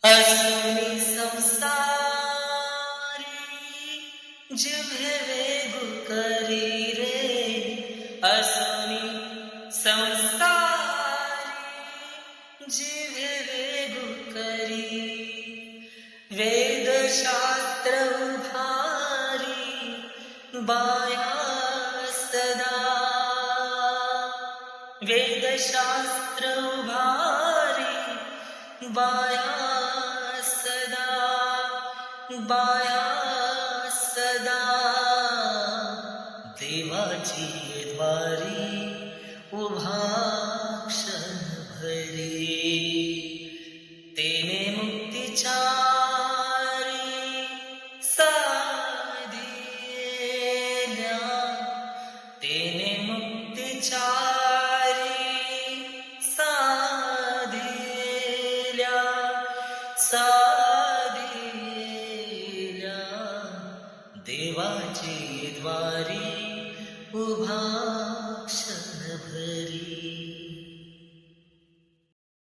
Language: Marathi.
असुनी संसारी जिव्हे वेगू करी रे, असुनी संसारी जिव्हे वेगू करी, वेदशास्त्र उभारी बाया सदा, वेदशास्त्र उभारी बाया सदा, बाया सदा, देवाची द्वारी उभा क्षणभरी, तेने मुक्तीचारी साधिल्या, तेने मुक्तीचारी साधिल्या, साधिल्या, देवाची द्वारी उभा